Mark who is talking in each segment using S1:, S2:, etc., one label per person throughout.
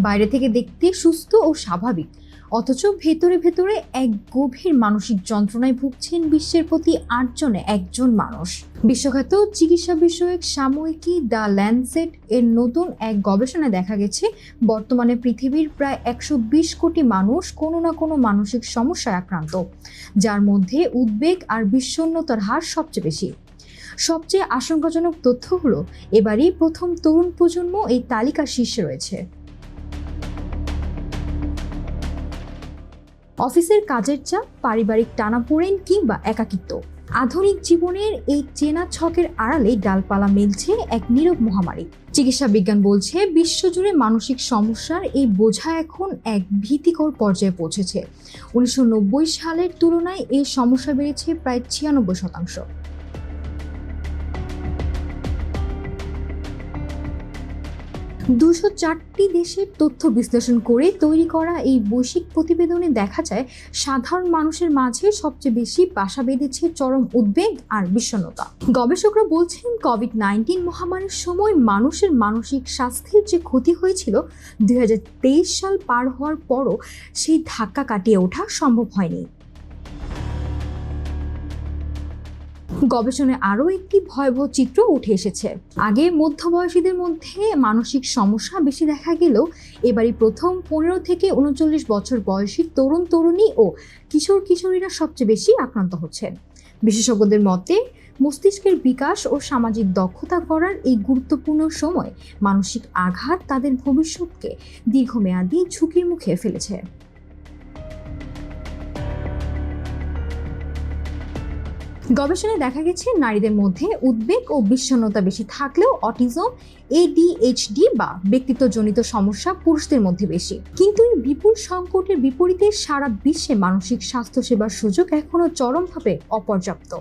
S1: বাইরে থেকে দেখতে সুস্থ ও স্বাভাবিক, অথচ ভেতরে ভেতরে এক গভীর মানসিক যন্ত্রণায় ভুগছেন বিশ্বের প্রতি 8 জনে একজন মানুষ। বিশ্বখ্যাত চিকিৎসা বিষয়ক সাময়িকী দ্য ল্যান্সেট এর নতুন এক গবেষণায় দেখা গেছে, বর্তমানে পৃথিবীর প্রায় 120 কোটি মানুষ কোনো না কোনো মানসিক সমস্যায় আক্রান্ত, যার মধ্যে উদ্বেগ আর বিষণ্ণতার হার সবচেয়ে বেশি। সবচেয়ে আশঙ্কাজনক তথ্য হলো, এবারই প্রথম তরুণ প্রজন্ম এই তালিকার শীর্ষে রয়েছে। অফিসের কাজের চাপ, পারিবারিক টানাপোড়েন কিংবা একাকিত্ব, আধুনিক জীবনের এই চেনা ছকের আড়ালে ডালপালা মেলছে এক নীরব মহামারী। চিকিৎসা বিজ্ঞান বলছে, বিশ্বজুড়ে মানসিক সমস্যার এই বোঝা এখন এক ভীতিকর পর্যায়ে পৌঁছেছে। 1990 সালের তুলনায় এই সমস্যা বেড়েছে প্রায় 96%। 204টি দেশের তথ্য বিশ্লেষণ করে তৈরি করা এই বৈশ্বিক প্রতিবেদনে দেখা যায়, সাধারণ মানুষের মাঝে সবচেয়ে বেশি বাসা বেঁধেছে চরম উদ্বেগ আর বিষণ্ণতা। গবেষকরা বলছেন, কোভিড-19 মহামারীর সময় মানুষের মানসিক স্বাস্থ্যের যে ক্ষতি হয়েছিল, 2023 সাল পার হওয়ার পরও সেই ধাক্কা কাটিয়ে ওঠা সম্ভব হয়নি। গবেষণায় আরও একটি ভয়াবহ চিত্র উঠে এসেছে। আগে মধ্যবয়সীদের মধ্যে মানসিক সমস্যা বেশি দেখা গেলেও এবারই প্রথম 15 থেকে 39 বছর বয়সী তরুণ তরুণী ও কিশোর কিশোরীরা সবচেয়ে বেশি আক্রান্ত হচ্ছেন। বিশেষজ্ঞদের মতে, মস্তিষ্কের বিকাশ ও সামাজিক দক্ষতা করার এই গুরুত্বপূর্ণ সময় মানসিক আঘাত তাদের ভবিষ্যৎকে দীর্ঘমেয়াদী ঝুঁকির মুখে ফেলেছে। গবেষণায় দেখা গেছে, নারীদের মধ্যে উদ্বেগ ও বিষণ্ণতা বেশি থাকলেও অটিজম, ADHD বা ব্যক্তিত্বজনিত সমস্যা পুরুষদের মধ্যে বেশি। কিন্তু এই বিপুল সংকটের বিপরীতে সারা বিশ্বে মানসিক স্বাস্থ্যসেবার সুযোগ এখনো চরমভাবে অপর্যাপ্ত।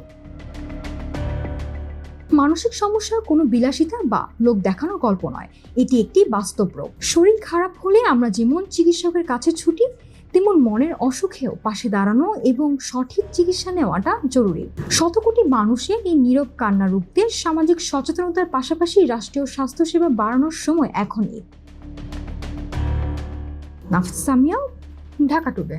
S1: মানসিক সমস্যা কোনো বিলাসিতা বা লোক দেখানোর গল্প নয়, এটি একটি বাস্তব রোগ। শরীর খারাপ হলে আমরা যেমন চিকিৎসকের কাছে ছুটি, তেমন মনের অসুখেও পাশে দাঁড়ানো এবং সঠিক চিকিৎসা নেওয়াটা জরুরি। শত কোটি মানুষের এই নীরব কান্না রুখতে সামাজিক সচেতনতার পাশাপাশি রাষ্ট্রীয় স্বাস্থ্যসেবা বাড়ানোর সময় এখনই। নাফিস সামিয়া, ঢাকা টুডে।